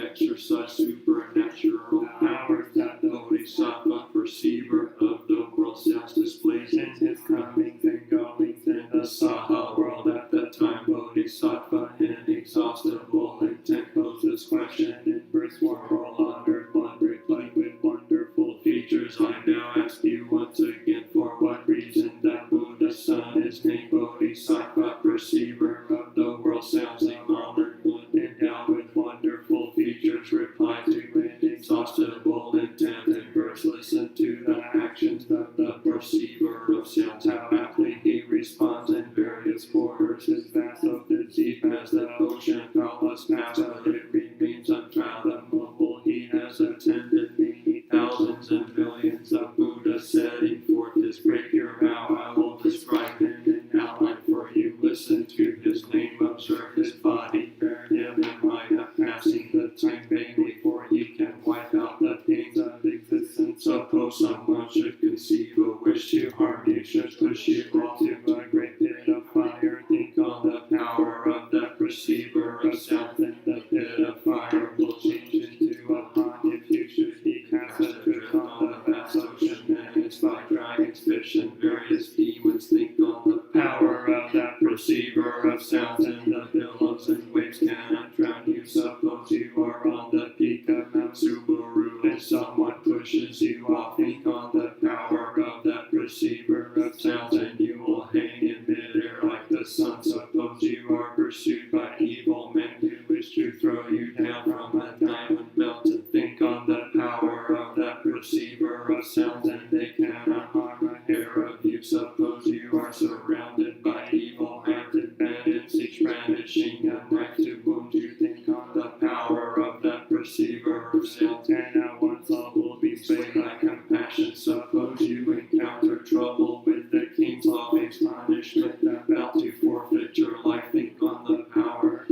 exercise supernatural powers that the Bodhisattva, perceiver of the world sounds, displays in his comings and goings in the Saha world. At the time Bodhisattva, inexhaustible intent, posed this question in verse 4. World on earth, one replied with wonderful features. I now ask you once again, for what reason that Buddha's son is named Bodhisattva, perceiver of the world sounds, the honored one, endowed with wonderful features, replied to inexhaustible intent. In verse, listen to the actions of the perceiver of sounds, how aptly he responds in various quarters. His vast oath is deep as the ocean, countless past, but it remains unfathomable. He has attended many thousands and millions of Buddhas, setting forth his great pure vow. I will describe him in outline for you. Listen to his name, observe his body, bear him in mind, passing the time vainly, for he can wipe out the pains of existence. Suppose someone should conceive a wish to harm you, should push you off to a great pit of fire. Think on the power of that perceiver of sound, and the pit of fire will change into a pond if you should be cast adrift on the vast ocean, menaced by dragons, fish, and various demons. Think on the power of that perceiver of sounds, and the billows and waves cannot drown you. Suppose you are on the peak of Mount Subaru and someone pushes you off. Think on the power of that perceiver of sounds, and you will hang in midair like the sun. Suppose you are pursued by evil men who wish to throw you down from a diamond mountain. Think on the power of that perceiver of sounds, and they cannot harm a hair of you. Suppose you are surrounded by evil-hearted bandits, each brandishing a knife to wound you. Think on the power of that perceiver of sounds, and at once all will be swayed by compassion. Suppose you encounter trouble with the king's law-based punishment, about to forfeit your life. Think on the power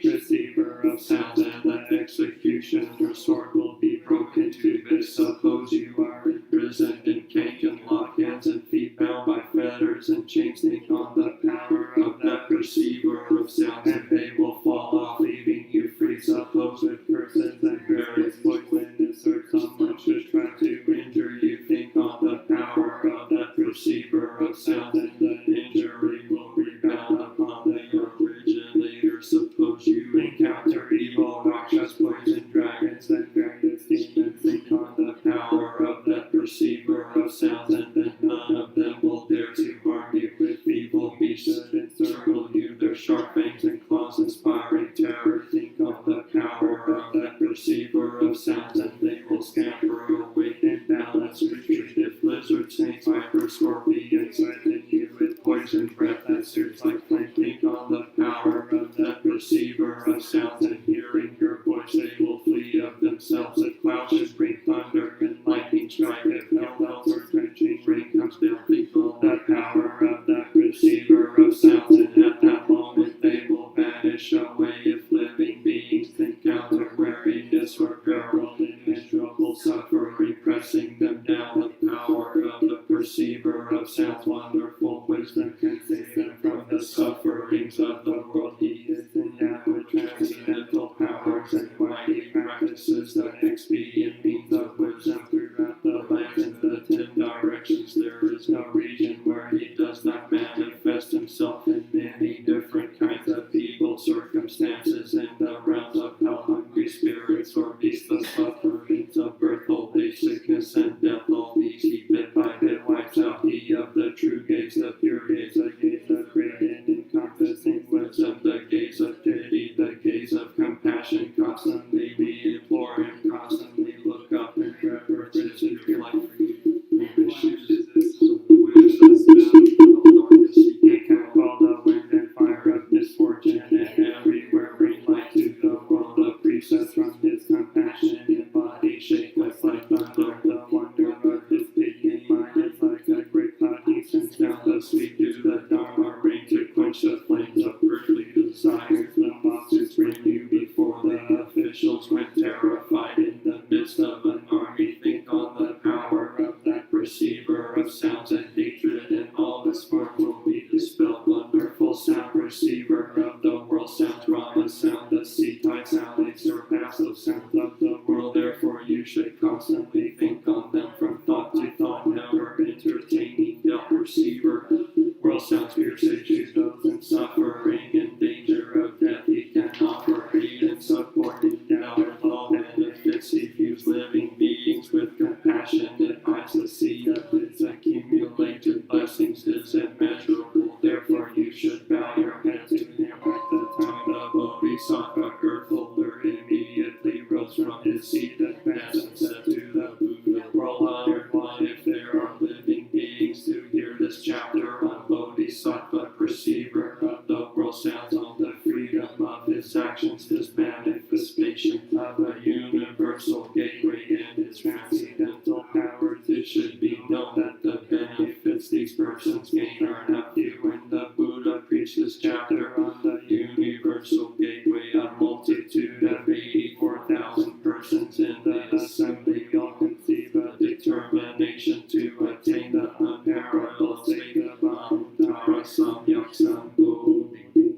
perceiver of sounds, and the executioner's sword will be broken to bits. Suppose you are imprisoned in cage and locked hands and feet, bound by fetters and chains. Think on the power of that perceiver of sounds, and they will fall off, leaving you free. Suppose with curses and various poisonous herbs someone should try to injure you. Think on the power of that perceiver of sounds, and the injury will rebound upon the originator. Suppose you encounter evil rakshas, poison dragons, and various demons. Think on the power of that perceiver of sounds, and then none of them will dare to harm you. With evil beasts should encircle you, their sharp fangs and claws inspiring terror. Think on the power of that perceiver of sounds, and they will scamper away in balance retreat. If lizards, snakes, vipers, scorpions threaten you with poison breath that sears like flame. Think on the power of that perceiver of sounds, and hearing your voice they will flee of themselves. If clouds should bring thunder and lightning strike, if hell melts or drenching rain comes down. Think on the power of that perceiver of sounds, and at that moment they will vanish away. If living beings encounter weariness or peril, immeasurable suffering pressing them down, the power of the perceiver of sounds, wonderful wisdom can save them from the sufferings of the world. He is endowed with transcendental powers and mighty practices, the expedient means of wisdom throughout the lands in the 10 directions. There is no region where he does not manifest himself in many different kinds of evil circumstances. In the realms of hell, hungry spirits or beasts, the sufferings of birth, old age, sickness, and death, all these he bit by bit wipes out. gaze of pure gaze, the gaze of great and encompassing wisdom, the gaze of pity, the gaze of compassion. Constantly we implore him, constantly look up in reverence to your life. Call the wind and fire of misfortune, and everywhere bring light to the world of precepts from his compassionate body. Shake us like thunder, the wonder of his pitying mind is like a great cloud. He sends down the sweet dew, the Dharma rain to quench the flames of earthly desires. The monsters bring you before the officials when terrified in the midst of an army. Think on the power of that perceiver of sounds and hatred, and all this form will be dispelled. Wonderful sound perceiver of the world sounds, Brahma sound, the sea tide sound, they surpass those sounds of the world. Therefore you should constantly think on them from thought to thought, never entertaining the perceiver. World sounds pierces to those in suffering and danger of death. He can offer aid and support, endowed with all benefits. He views living beings with compassionate eyes. The sea of his accumulated blessings is immeasurable. Therefore you should bow your head to him at the time the Bodhisattva earth holder immediately rose from his seat and advanced and said to the Buddha, World honored one, if there are living beings to hear this chapter on Bodhisattva, perceiver of the world sounds, on the freedom of his actions, his manifestation of a universal gateway and his transcendental powers, it should be known that the benefits these persons gain are not few. When the Buddha preached this chapter on the universal gateway, a multitude of 84,000 persons in the assembly all conceive a determination to attain the unparalleled state of Anuttara Samyak Sambodhi.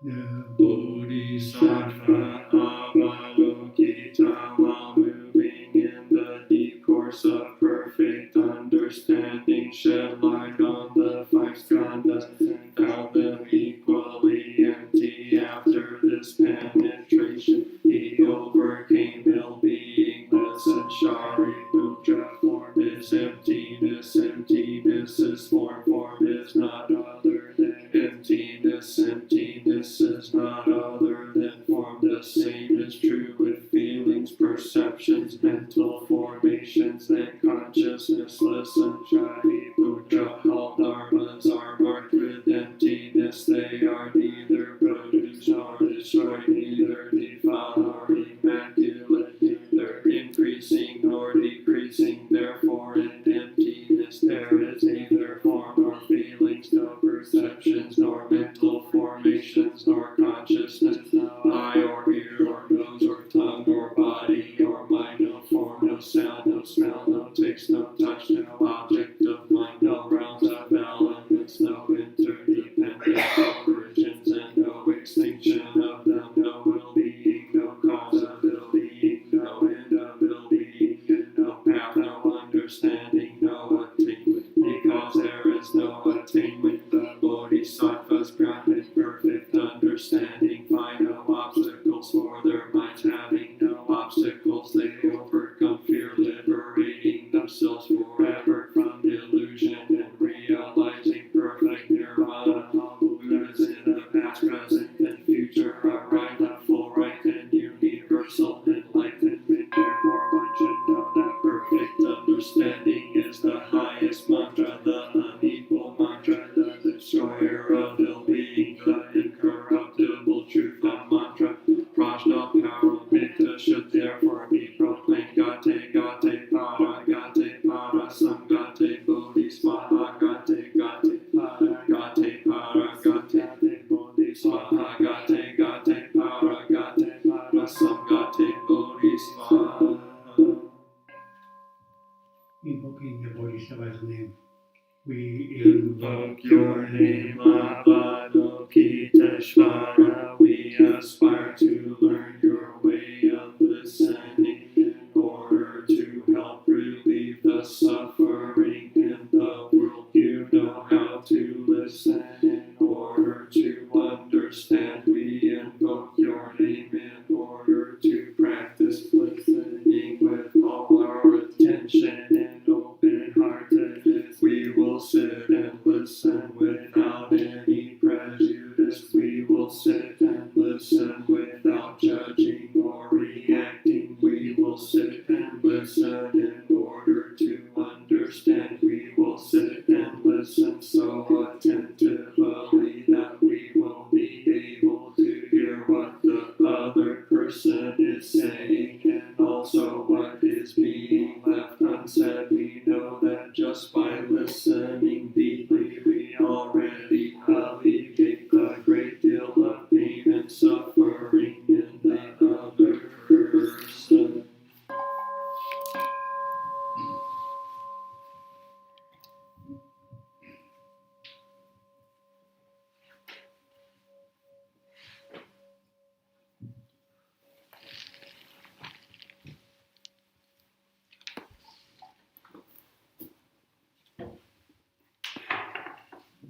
The Bodhisattva Avalokita, while moving in the deep course of perfect understanding, shed light on the five skandhas and found them equally empty. After this penetration, he overcame ill-beingness, and Shariputra form is emptiness. Emptiness is form. Form is not other than emptiness. Emptiness is not other than form. The same is true with feelings, perceptions, mental formations, and consciousness. Listen, Shariputra, all dharmas are marked with emptiness. They are neither produced nor destroyed, neither defiled nor immaculate, neither increasing nor decreasing. Therefore in emptiness there is neither form nor feelings, no perceptions nor mental formations, nor consciousness, no eye or ear or nose or tongue or body or mind, no form, no sound, no smell, no taste, no touch, no object of mind, no realms of elements, no interdependent origins, and no extinction of them, no will-being, no cause of ill-being, no end of ill-being, and no path, no understanding, no attainment. Because there is no attainment, the Bodhisattvas grounded perfect understanding find no obstacles for their minds. Having no obstacles, they overcome fear, liberating themselves forever from delusion and realizing perfect nirvana. All Buddhas in the past, present, and future arrive at full right and universal enlightenment. Therefore one should know that perfect understanding is the highest mantra, the unequal mantra, the destroyer of ill-being, the incorruptible truth. The mantra Prajna Paramita should therefore be proclaimed. Gate Gate Para Gate Para Samgate Bodhisvaha Gate Gate Para Gate Para Gate Bodhisvaha Gate Gate Para Gate Para Samgate Bodhisvaha. Invoking the Bodhisattva's name, we invoke your name, Avalokiteshvara. We aspire to learn your way of listening in order to help relieve the suffering in the world. You know how to listen in order to understand. We invoke your name in order to practice listening with all our attention. person in order to understand. We will sit and listen so attentively that we will be able to hear what the other person is saying and also what is being left unsaid. We know that just by listening deeply, we already alleviate a great deal of pain and suffering in the other person.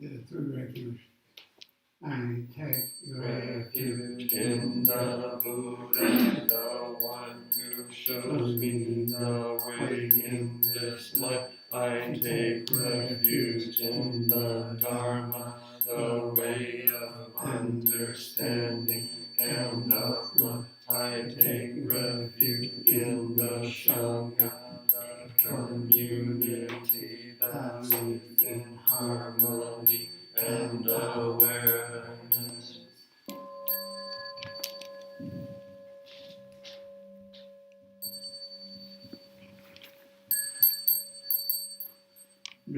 The third refuge. I take Refuge in the Buddha, the one who shows me the way in this life. I take refuge in the Dharma, the way of understanding and of love. I take refuge in the Sangha, the community that lives in harmony and awareness.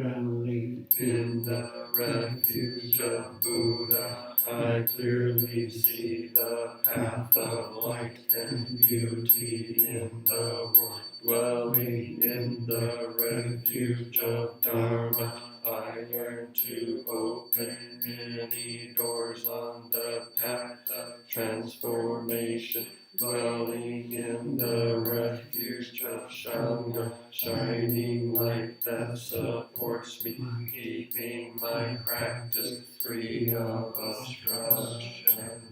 dwelling In the refuge of Buddha, I clearly see the path of light and beauty in the world. Dwelling in the refuge of Dharma, I learn to open many doors on the path of transformation. Dwelling in the refuge of Sangha, shining light that supports me, keeping my practice free of obstruction.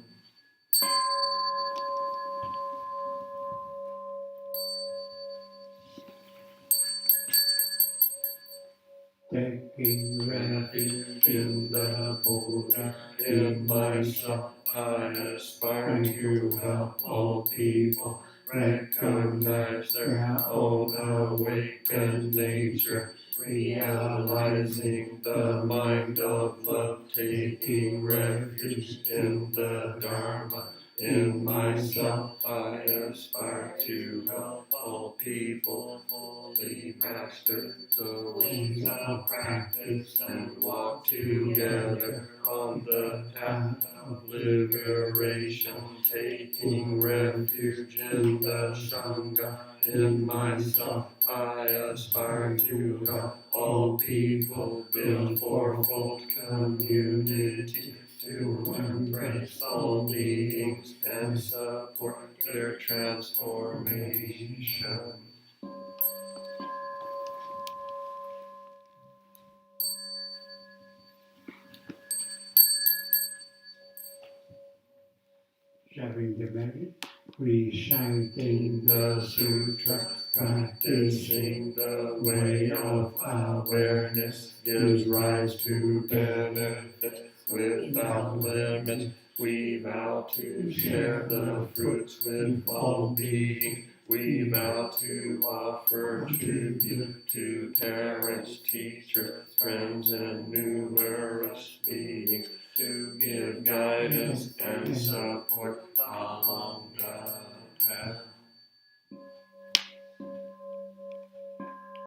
taking Refuge in the Buddha, in myself I aspire to help all people recognize their own awakened nature, realizing the mind of love, taking refuge in the Dharma. In myself I aspire to help all people fully master the ways of practice and walk together on the path of liberation, taking refuge in the Sangha. In myself I aspire to help all people build fourfold community, to embrace all beings and support their transformation. sharing the merit, reciting The sutra, practicing the way of awareness, gives rise to benefit without limit. We vow to share the fruits with all beings. We vow to offer tribute to parents, teachers, friends, and numerous beings, to give guidance and support